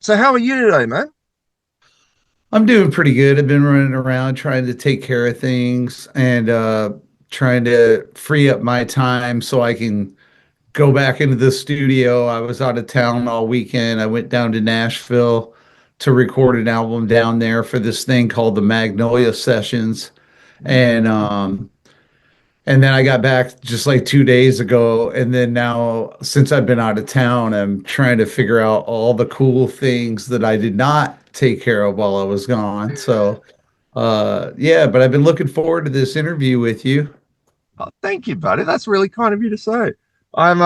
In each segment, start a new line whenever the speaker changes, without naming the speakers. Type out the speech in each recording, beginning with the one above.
So how are you today, man?
I'm doing pretty good. I've been running around trying to take care of things and trying to free up my time so I can go back into the studio. I was out of town all weekend. I went down to Nashville to record an album down there for this thing called the Magnolia Sessions. And and then I got back just like 2 days ago. And then now, since I've been out of town, I'm trying to figure out all the cool things that I did not take care of while I was gone. So, yeah, but I've been looking forward to this interview with you.
Oh, thank you, buddy. That's really kind of you to say. I'm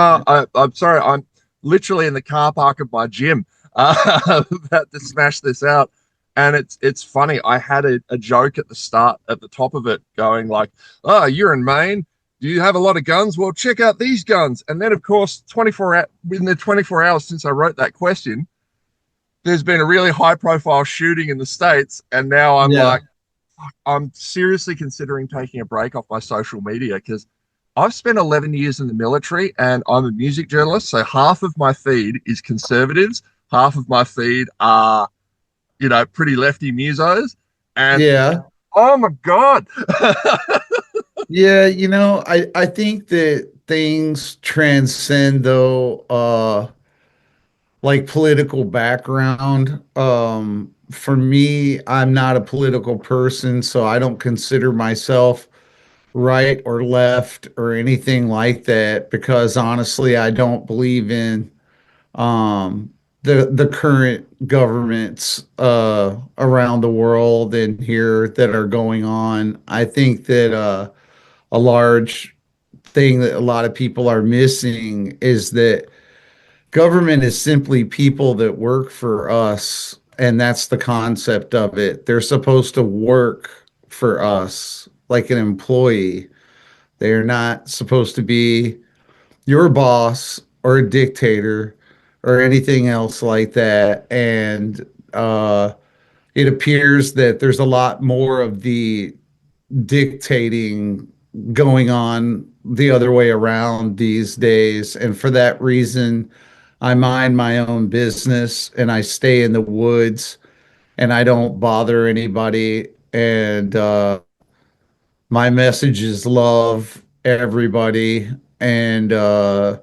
sorry. I'm literally in the car park of my gym, about to smash this out. And it's funny. I had a joke at the start, at the top of it, going like, "Oh, you're in Maine. Do you have a lot of guns? Well, check out these guns." And then, of course, 24 hours since I wrote that question, there's been a really high profile shooting in the States, and now I'm
Yeah.
like, I'm seriously considering taking a break off my social media because I've spent 11 years in the military and I'm a music journalist. So half of my feed is conservatives, half of my feed are, pretty lefty musos. And
Yeah.
oh my God.
Yeah, I think that things transcend though like political background. For me, I'm not a political person, so I don't consider myself right or left or anything like that because honestly, I don't believe in um, the current governments around the world and here that are going on. I think that a large thing that a lot of people are missing is that government is simply people that work for us, and that's the concept of it. They're supposed to work for us like an employee. They're not supposed to be your boss or a dictator or anything else like that. And it appears that there's a lot more of the dictating going on the other way around these days. And for that reason, I mind my own business and I stay in the woods and I don't bother anybody. And my message is love everybody. And, so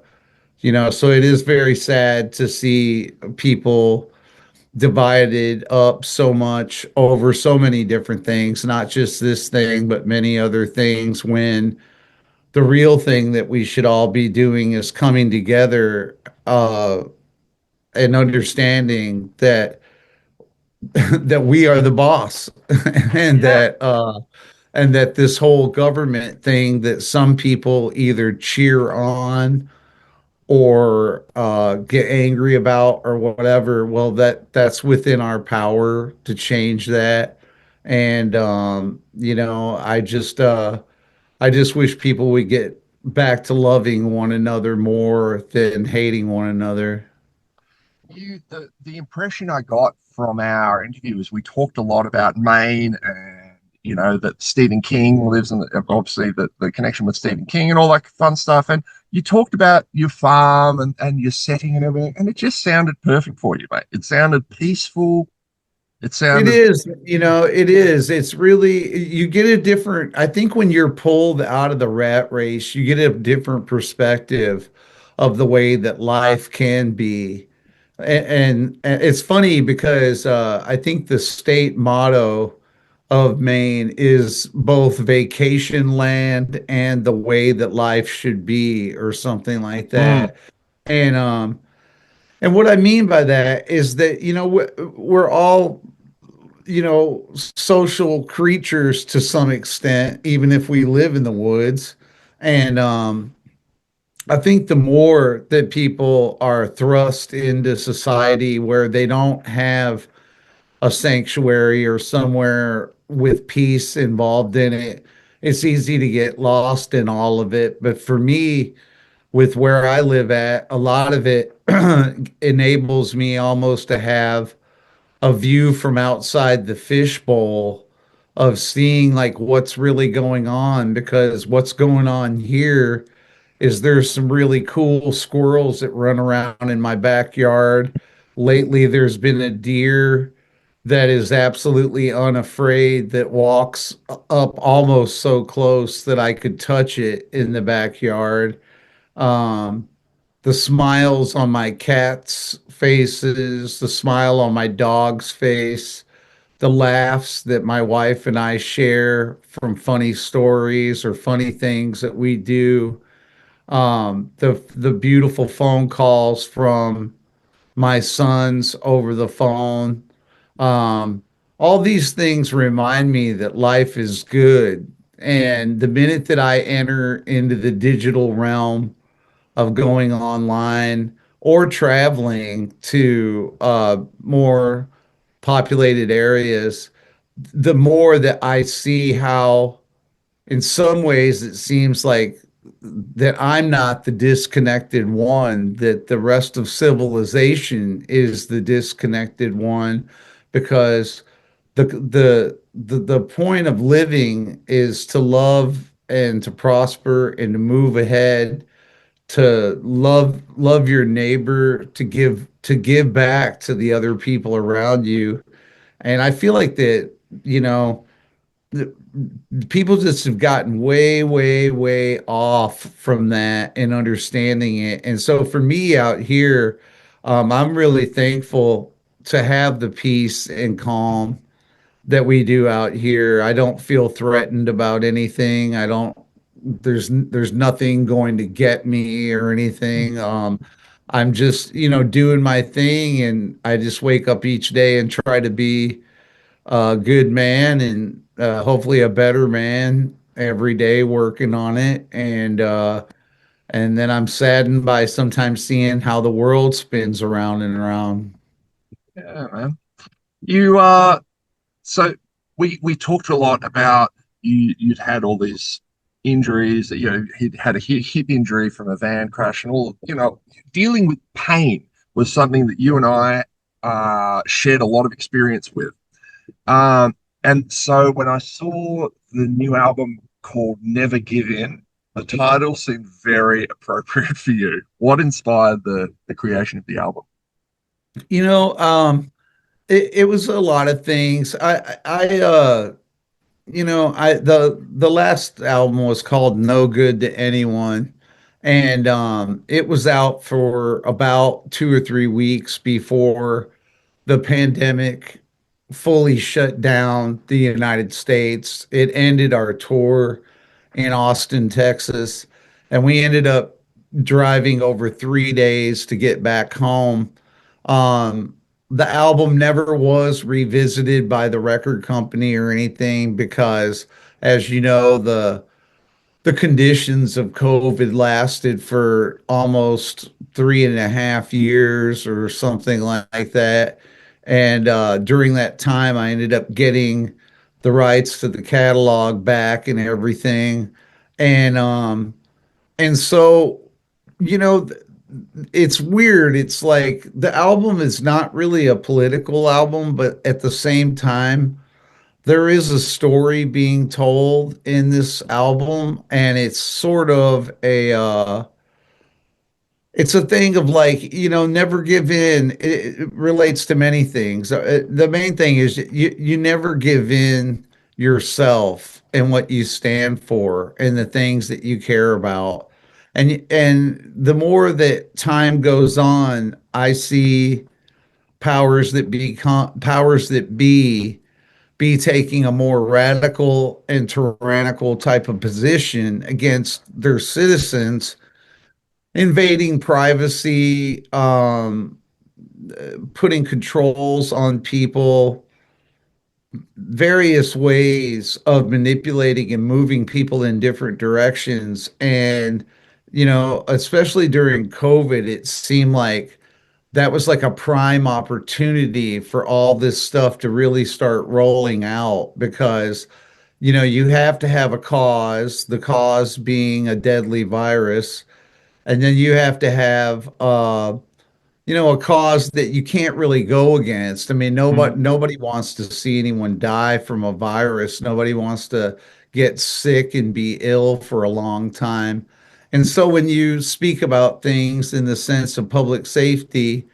it is very sad to see people divided up so much over so many different things, not just this thing, but many other things, when the real thing that we should all be doing is coming together and understanding that that we are the boss and
Yeah.
that this whole government thing that some people either cheer on or get angry about or whatever, well, that's within our power to change that. And I just wish people would get back to loving one another more than hating one another.
The impression I got from our interview is we talked a lot about Maine and that Stephen King lives in obviously the connection with Stephen King and all that fun stuff. And you talked about your farm and your setting and everything, and it just sounded perfect for you, mate. It sounded peaceful. It
It
sounded
is, it is. It's really, you get a different, I think when you're pulled out of the rat race, you get a different perspective of the way that life can be. And it's funny because I think the state motto of Maine is both vacation land and the way that life should be, or something like
mm,
that. And what I mean by that is that, we're all, social creatures to some extent, even if we live in the woods. And I think the more that people are thrust into society where they don't have a sanctuary or somewhere with peace involved in it, it's easy to get lost in all of it. But for me, with where I live at, a lot of it enables me almost to have a view from outside the fishbowl of seeing like what's really going on, because what's going on here is there's some really cool squirrels that run around in my backyard lately there's been a deer that is absolutely unafraid that walks up almost so close that I could touch it in the backyard. Um, the smiles on my cat's faces, the smile on my dog's face, the laughs that my wife and I share from funny stories or funny things that we do, the beautiful phone calls from my sons over the phone. Um, all these things remind me that life is good. And the minute that I enter into the digital realm of going online or traveling to more populated areas, the more that I see how, in some ways, it seems like that I'm not the disconnected one, that the rest of civilization is the disconnected one, because the point of living is to love and to prosper and to move ahead, to love your neighbor, to give back to the other people around you. And I feel like that, you know, the, people just have gotten way, way, way off from that and understanding it. And so for me out here, I'm really thankful to have the peace and calm that we do out here. I don't feel threatened about anything. I don't, there's nothing going to get me or anything. I'm just, doing my thing, and I just wake up each day and try to be a good man, and hopefully a better man every day, working on it. And then I'm saddened by sometimes seeing how the world spins around and around.
Yeah, man. You so we talked a lot about you'd had all these injuries that he'd had a hip injury from a van crash, and all dealing with pain was something that you and I shared a lot of experience with. And so when I saw the new album called Never Give In, the title seemed very appropriate for you. What inspired the creation of the album?
You know, it was a lot of things. The last album was called No Good to Anyone, and it was out for about 2 or 3 weeks before the pandemic fully shut down the United States. It ended our tour in Austin, Texas, and we ended up driving over 3 days to get back home. The album never was revisited by the record company or anything because, as you know, the conditions of COVID lasted for almost 3.5 years or something like that. And during that time, I ended up getting the rights to the catalog back and everything. And and so, you know, it's weird. It's like the album is not really a political album, but at the same time, there is a story being told in this album, and it's sort of it's a thing of, like, never give in. It relates to many things. The main thing is you never give in yourself and what you stand for and the things that you care about. And the more that time goes on, I see powers that be taking a more radical and tyrannical type of position against their citizens, invading privacy, putting controls on people, various ways of manipulating and moving people in different directions. And, especially during COVID, it seemed like that was like a prime opportunity for all this stuff to really start rolling out, because you have to have a cause, the cause being a deadly virus, and then you have to have a cause that you can't really go against. I mean,
Mm.
nobody wants to see anyone die from a virus. Nobody wants to get sick and be ill for a long time. And so when you speak about things in the sense of public safety,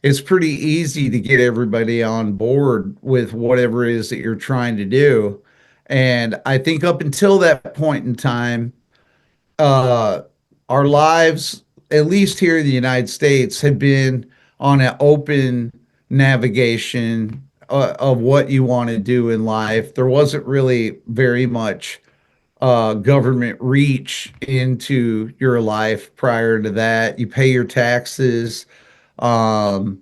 it's pretty easy to get everybody on board with whatever it is that you're trying to do. And I think up until that point in time, uh, our lives, at least here in the United States, have been on an open navigation of what you want to do in life. There wasn't really very much government reach into your life prior to that. You pay your taxes. Um,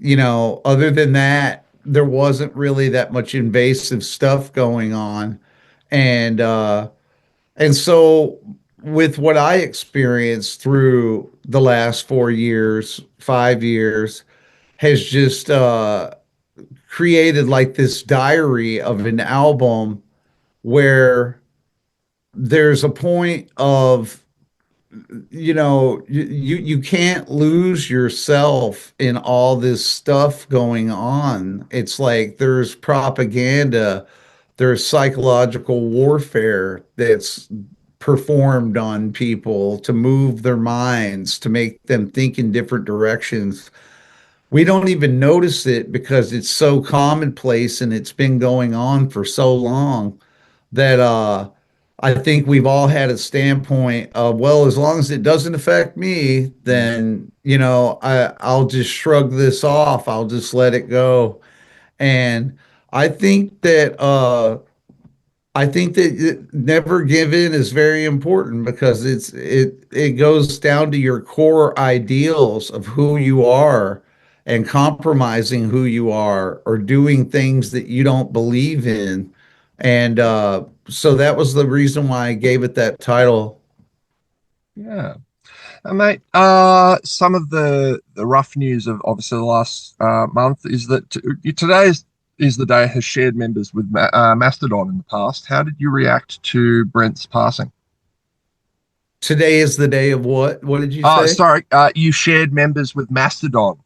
Other than that, there wasn't really that much invasive stuff going on. And so with what I experienced through the last 4 years, 5 years, has just created like this diary of an album where there's a point of you can't lose yourself in all this stuff going on. It's like there's propaganda, there's psychological warfare that's performed on people to move their minds, to make them think in different directions. We don't even notice it because it's so commonplace and it's been going on for so long that I think we've all had a standpoint of, well, as long as it doesn't affect me, then I'll just shrug this off. I'll just let it go. And I think that never give in is very important because it goes down to your core ideals of who you are and compromising who you are or doing things that you don't believe in. And so that was the reason why I gave it that title.
Yeah. Mate, some of the rough news of obviously the last month is that today is the day has shared members with Mastodon in the past. How did you react to Brent's passing?
Today is the day of what? What did you say?
Sorry, you shared members with Mastodon,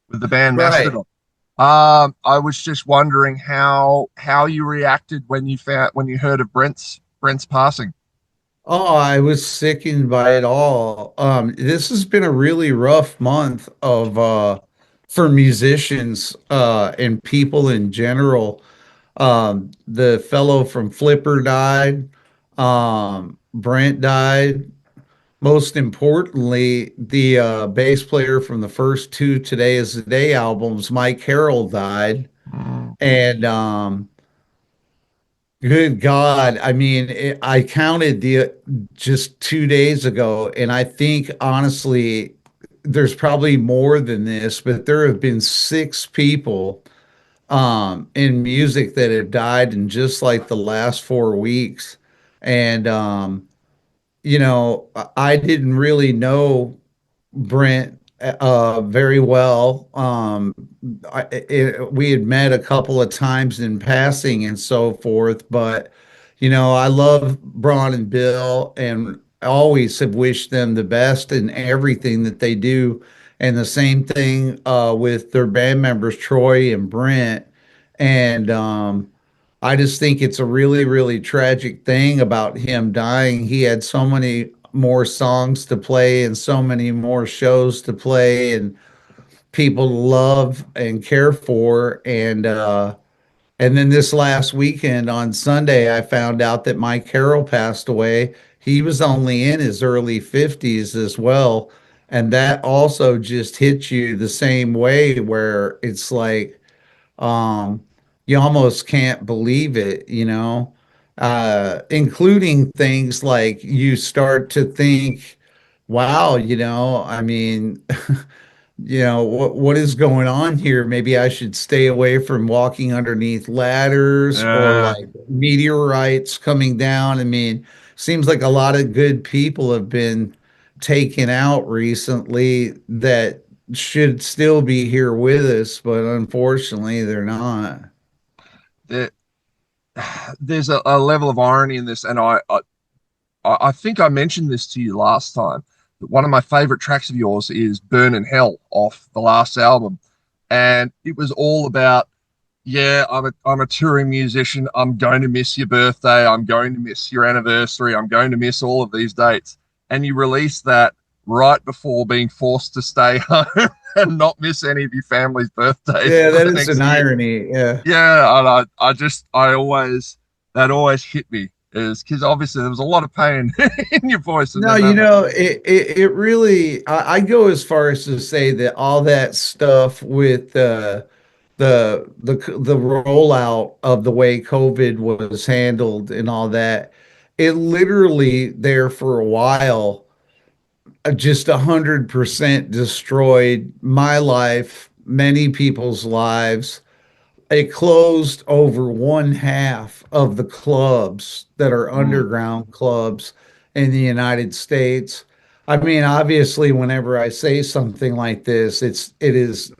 with the band
Right.
Mastodon. I was just wondering how you reacted when you heard of Brent's passing.
Oh, I was sickened by it all. This has been a really rough month of for musicians and people in general. The fellow from Flipper died. Brent died. Most importantly, the bass player from the first two Today Is the Day albums, Mike Carroll, died.
Mm.
And good God. I mean, I counted the just 2 days ago, and I think honestly, there's probably more than this, but there have been six people in music that have died in just like the last 4 weeks. And I didn't really know Brent very well. We had met a couple of times in passing and so forth, but I love Braun and Bill and always have wished them the best in everything that they do. And the same thing with their band members, Troy and Brent. And I just think it's a really, really tragic thing about him dying. He had so many more songs to play and so many more shows to play and people to love and care for. And then this last weekend on Sunday, I found out that Mike Carroll passed away. He was only in his early 50s as well. And that also just hits you the same way where it's like, um, you almost can't believe it, including things like you start to think, wow, I mean, what is going on here? Maybe I should stay away from walking underneath ladders or
Uh,
like meteorites coming down. I mean, seems like a lot of good people have been taken out recently that should still be here with us, but unfortunately they're not.
there, there's a level of irony in this, and I think I mentioned this to you last time. That one of my favorite tracks of yours is "Burn in Hell" off the last album, and it was all about, yeah, I'm a touring musician. I'm going to miss your birthday. I'm going to miss your anniversary. I'm going to miss all of these dates. And you released that right before being forced to stay home and not miss any of your family's birthdays
Yeah,
for
that
the
is
next
an
year.
irony. Yeah.
Yeah, and I always, that always hit me, is because obviously there was a lot of pain in your voice, and
No,
then
you know, it really, I go as far as to say that all that stuff with the rollout of the way COVID was handled and all that, it literally there for a while just 100% destroyed my life, many people's lives. It closed over one half of the clubs that are
mm,
underground clubs in the United States. I mean, obviously, whenever I say something like this, it is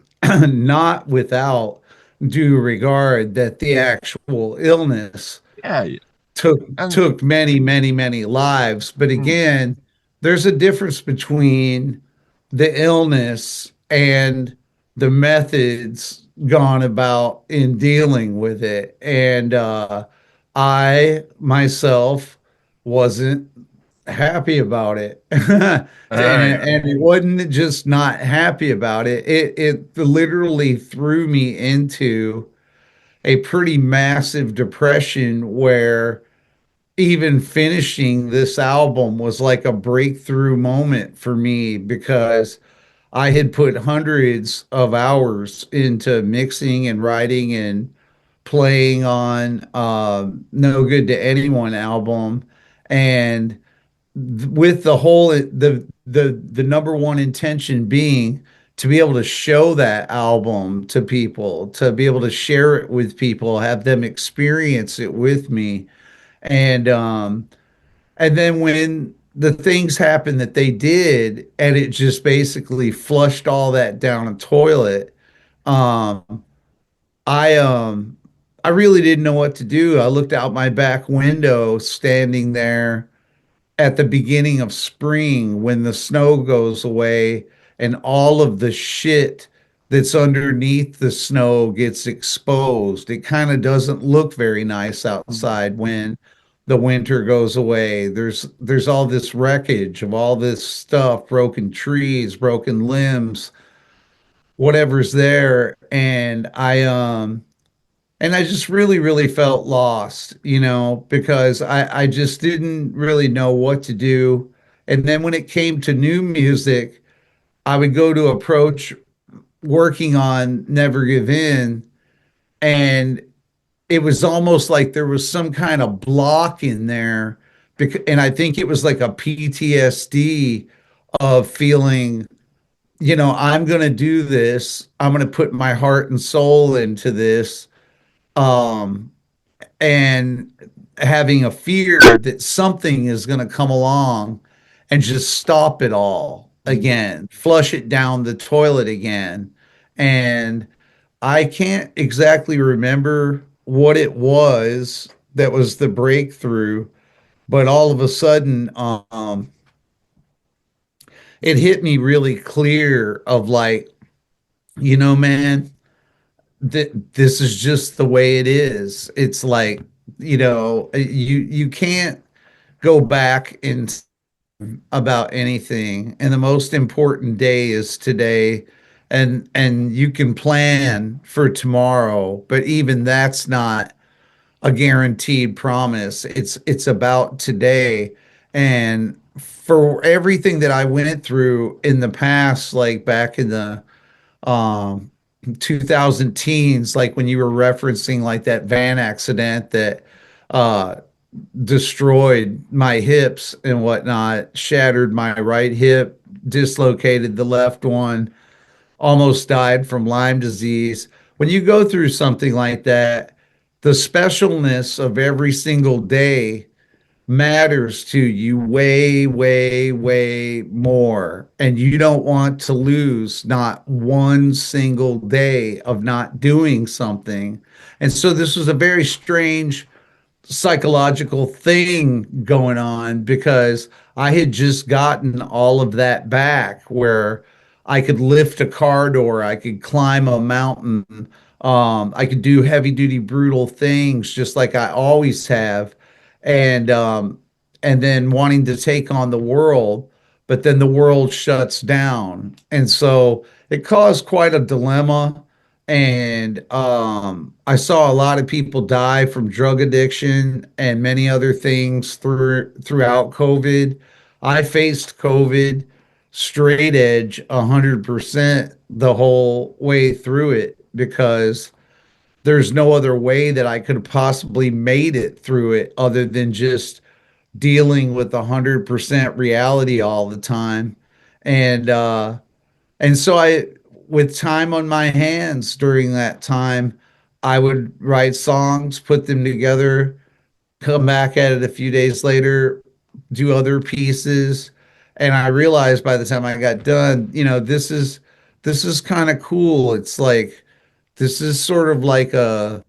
not without due regard that the actual illness
yeah, yeah,
took
and
took many, many, many lives. But
mm,
again, there's a difference between the illness and the methods gone about in dealing with it. And I myself wasn't happy about it. and,
yeah,
and it wasn't just not happy about it. It literally threw me into a pretty massive depression where even finishing this album was like a breakthrough moment for me because I had put hundreds of hours into mixing and writing and playing on No Good to Anyone album. And with the whole the number one intention being to be able to show that album to people, to be able to share it with people, have them experience it with me. And then when the things happened that they did, and it just basically flushed all that down a toilet, um, I um I really didn't know what to do. I looked out my back window, standing there at the beginning of spring when the snow goes away and all of the shit that's underneath the snow gets exposed. It kind of doesn't look very nice
mm,
outside when the winter goes away. There's all this wreckage of all this stuff, broken trees, broken limbs, whatever's there. And I just really, really felt lost, because I just didn't really know what to do. And then when it came to new music, I would go to approach working on Never Give In, and it was almost like there was some kind of block in there. And I think it was like a PTSD of feeling, I'm going to do this. I'm going to put my heart and soul into this. Um, and having a fear that something is going to come along and just stop it all
mm.
again, flush it down the toilet again. And I can't exactly remember what it was that was the breakthrough, but all of a sudden, it hit me really clear of like, man, this is just the way it is. It's like, you can't go back in about anything. And the most important day is today. And you can plan for tomorrow, but even that's not a guaranteed promise. It's about today. And for everything that I went through in the past, like back in the um 2000 teens, like when you were referencing like that van accident that uh destroyed my hips and whatnot, shattered my right hip, dislocated the left one, almost died from Lyme disease. When you go through something like that, the specialness of every single day matters to you way, way, way more. And you don't want to lose not one single day of not doing something. And so this was a very strange psychological thing going on because I had just gotten all of that back where I could lift a car door, I could climb a mountain, I could do heavy duty, brutal things just like I always have. And then wanting to take on the world. but then the world shuts down. And so it caused quite a dilemma. And I saw a lot of people die from drug addiction and many other things throughout COVID. I faced COVID straight edge 100% the whole way through it because there's no other way that I could have possibly made it through it other than just dealing with 100% reality all the time. And so with time on my hands during that time, I would write songs, put them together, come back at it a few days later, do other pieces. And I realized by the time I got done, this is kind of cool. It's like this is sort of like a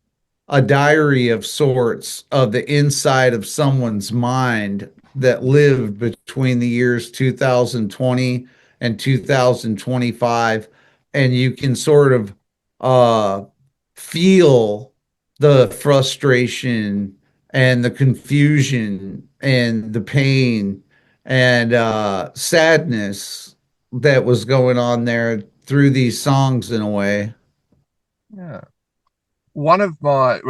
diary of sorts of the inside of someone's mind that lived between the years 2020 and 2025. And you can sort of uh, feel the frustration and the confusion and the pain and sadness that was going on there through these songs in a way.
Yeah. One of my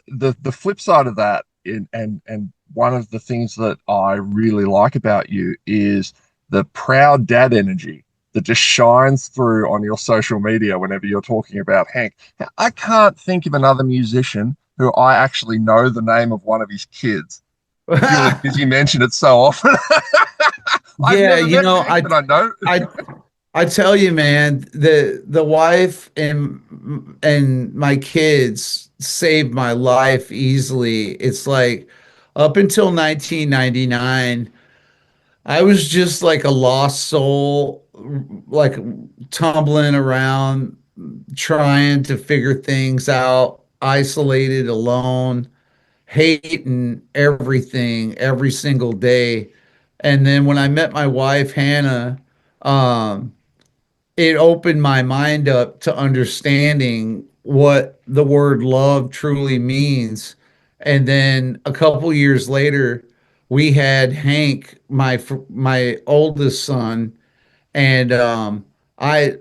the flip side of that, and one of the things that I really like about you is the proud dad energy that just shines through on your social media whenever you're talking about Hank. I can't think of another musician who I actually know the name of one of his kids purely because you mention it so often. I've
Yeah,
never met Hank, but I know.
I I tell you, man, the wife and my kids saved my life easily. It's like up until 1999, I was just like a lost soul, like tumbling around, trying to figure things out, isolated, alone, hating everything every single day. And then when I met my wife, Hannah, um, it opened my mind up to understanding what the word love truly means. And then a couple years later, we had Hank, my oldest son, and I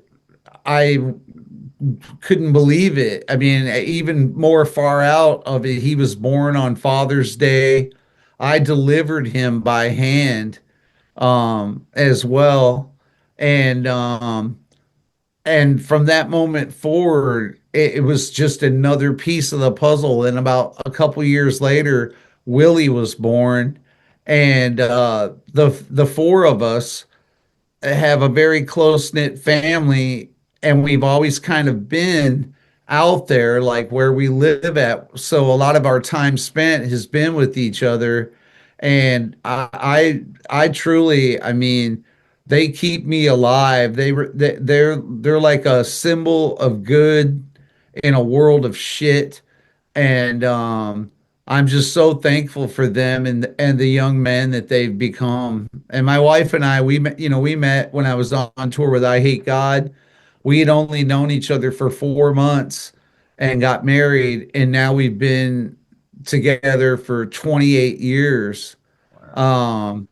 I couldn't believe it. I mean, even more far out of it, he was born on Father's Day. I delivered him by hand as well, and from that moment forward, it was just another piece of the puzzle. And about a couple years later, Willie was born, and the four of us have a very close knit family, and we've always kind of been out there, like where we live at. So a lot of our time spent has been with each other, and I truly, I mean, they keep me alive. They're like a symbol of good in a world of shit, and I'm just so thankful for them and the young men that they've become. And my wife and I, we met when I was on tour with I Hate God. We had only known each other for 4 months and got married, and now we've been together for 28 years.
Wow.
Um,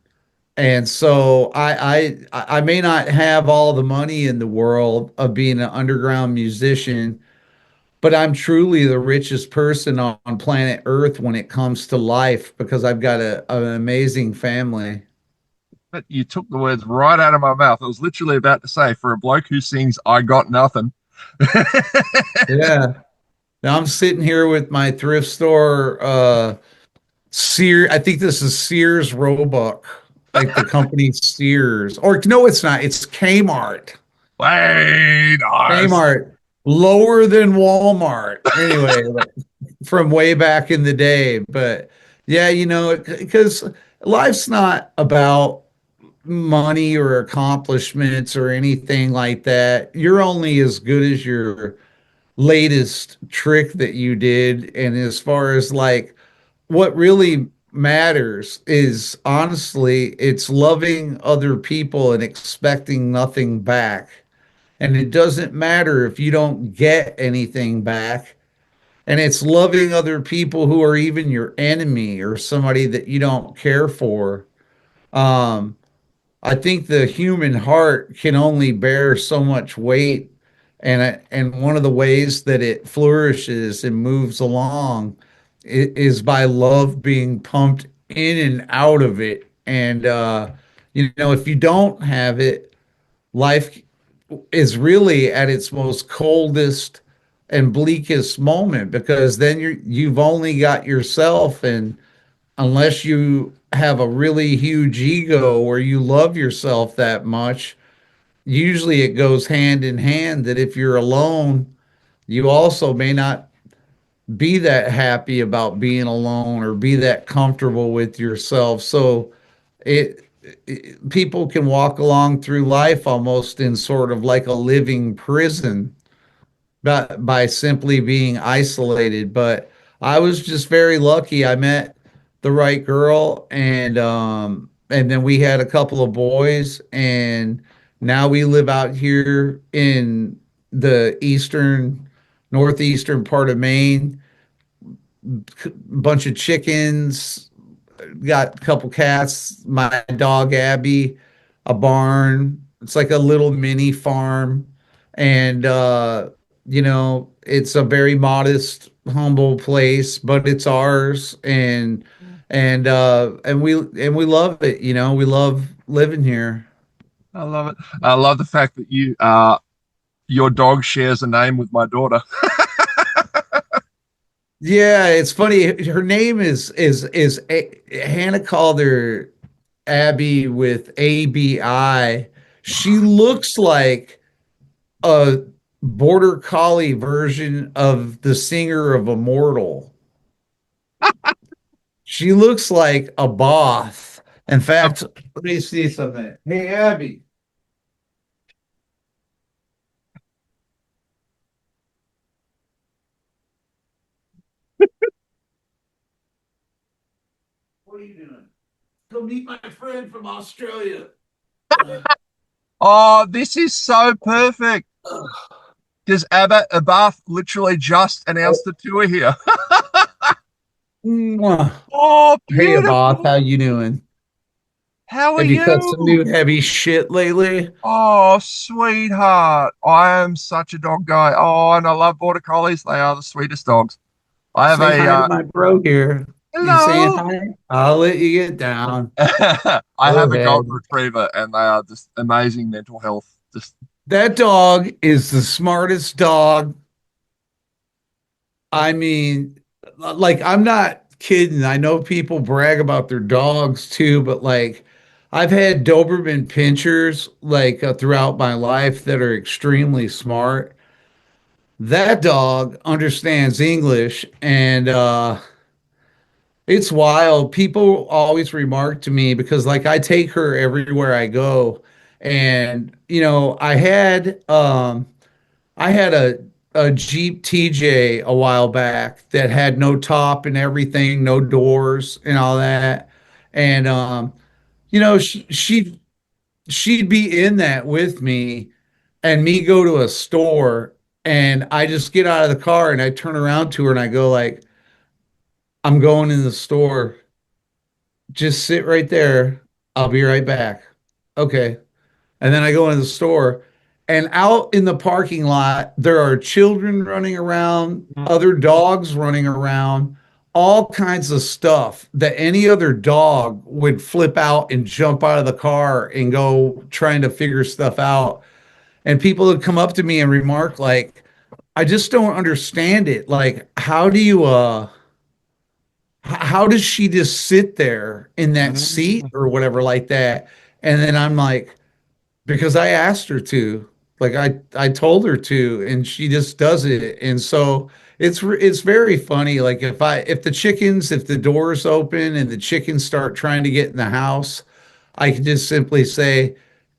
and so I may not have all the money in the world of being an underground musician, but I'm truly the richest person on planet Earth when it comes to life because I've got an amazing family.
But you took the words right out of my mouth. I was literally about to say, for a bloke who sings "I Got Nothing."
Yeah. Now I'm sitting here with my thrift store Sears. I think this is Sears Roebuck, like the company Sears. Or no, it's not. It's Kmart.
Way nice.
Kmart, lower than Walmart. Anyway, like, from way back in the day. But yeah, because life's not about money or accomplishments or anything like that. You're only as good as your latest trick that you did. And as far as like what really matters is honestly, it's loving other people and expecting nothing back. And it doesn't matter if you don't get anything back. And it's loving other people who are even your enemy or somebody that you don't care for. Um, I think the human heart can only bear so much weight, and one of the ways that it flourishes and moves along is by love being pumped in and out of it. And if you don't have it, life is really at its most coldest and bleakest moment, because then you've only got yourself, and unless you have a really huge ego or you love yourself that much, usually it goes hand in hand that if you're alone, you also may not be that happy about being alone or be that comfortable with yourself. So people can walk along through life almost in sort of like a living prison by simply being isolated. But I was just very lucky. I met the right girl, and then we had a couple of boys, and now we live out here in the northeastern part of Maine. Bunch of chickens, got a couple cats, my dog Abby, a barn. It's like a little mini farm. And it's a very modest, humble place, but it's ours, and we love it, we love living here.
I love it. I love the fact that your dog shares a name with my daughter.
Yeah, it's funny. Her name is Hannah called her Abby with ABI. She looks like a Border Collie version of the singer of Immortal. She looks like a both. In fact, let me see something. Hey, Abby, what are you doing? Come meet my friend from Australia.
Oh, this is so perfect because ABBATH literally just announced the tour here.
Mwah.
Oh,
Hey, Bob, how
beautiful.
you doing?
How are
Have you cut some
you?
new heavy shit lately?
Oh, sweetheart. I am such a dog guy. Oh, and I love Border Collies. They are the sweetest dogs. I have
Say
a
hi to my bro here. You saying
hello.
hi? I'll let you get down.
I
Go
have a golden
ahead.
retriever, and they are just amazing mental health. Just
That dog is the smartest dog. I mean, like, I'm not kidding. I know people brag about their dogs too, but like, I've had Doberman pinchers like throughout my life that are extremely smart. That dog understands English, and it's wild. People always remark to me because like I take her everywhere I go, and I had a Jeep TJ a while back that had no top and everything, no doors and all that. And she'd be in that with me, and me go to a store, and I just get out of the car and I turn around to her and I go like, "I'm going in the store. Just sit right there. I'll be right back." Okay. And then I go into the store, and out in the parking lot, there are children running around, other dogs running around, all kinds of stuff that any other dog would flip out and jump out of the car and go trying to figure stuff out. And people would come up to me and remark, like, I just don't understand it. Like, how does she just sit there in that seat or whatever like that? And then I'm like, because I asked her to. Like I told her to, and she just does it. And so it's very funny. Like if the doors open and the chickens start trying to get in the house, I can just simply say,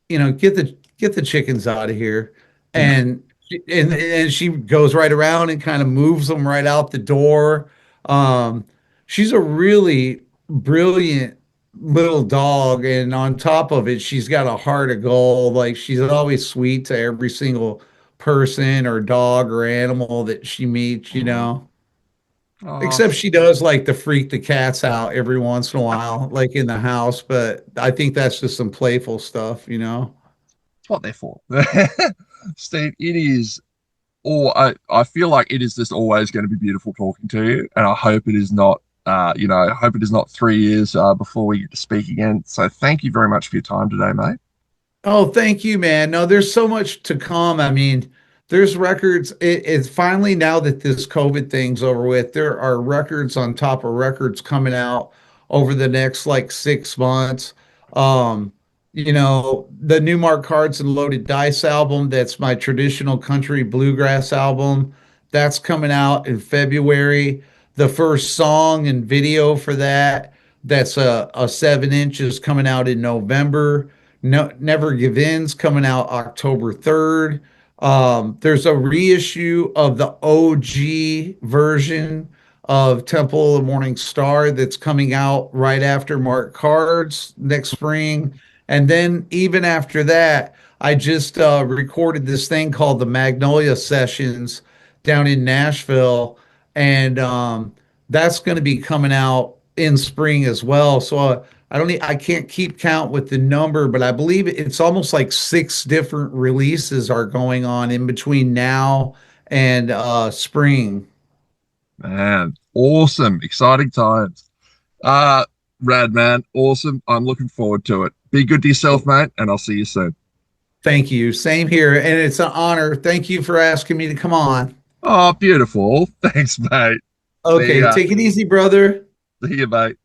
get the chickens out of here. And she goes right around and kind of moves them right out the door. Um, she's a really brilliant little dog, and on top of it, she's got a heart of gold. Like, she's always sweet to every single person or dog or animal that she meets.
Oh,
Except she does like to freak the cats out every once in a while, like in the house. But I think that's just some playful stuff, you know?
it's what they're for. Steve, it is I feel like it is just always going to be beautiful talking to you, and I hope it is not I hope it is not 3 years before we get to speak again. So thank you very much for your time today, mate.
Oh, thank you, man. No, there's so much to come. I mean, there's records. It's finally now that this COVID thing's over with, there are records on top of records coming out over the next like 6 months. Um, the new Mark Cards and Loaded Dice album, that's my traditional country bluegrass album. That's coming out in February. The first song and video for that, that's a 7 inch, is coming out in November. No, Never Give In's coming out October 3rd. There's a reissue of the OG version of Temple of the Morning Star that's coming out right after Mark Cards next spring. And then even after that, I just recorded this thing called the Magnolia Sessions down in Nashville. And that's going to be coming out in spring as well. So I can't keep count with the number, but I believe it's almost like 6 different releases are going on in between now and spring.
Man, awesome, exciting times. Uh, Rad man, awesome. I'm looking forward to it. Be good to yourself, mate, and I'll see you soon.
Thank you. Same here. And it's an honor. Thank you for asking me to come on.
Oh, beautiful. Thanks, mate. See
Okay,
ya.
take it easy, brother.
See you, mate.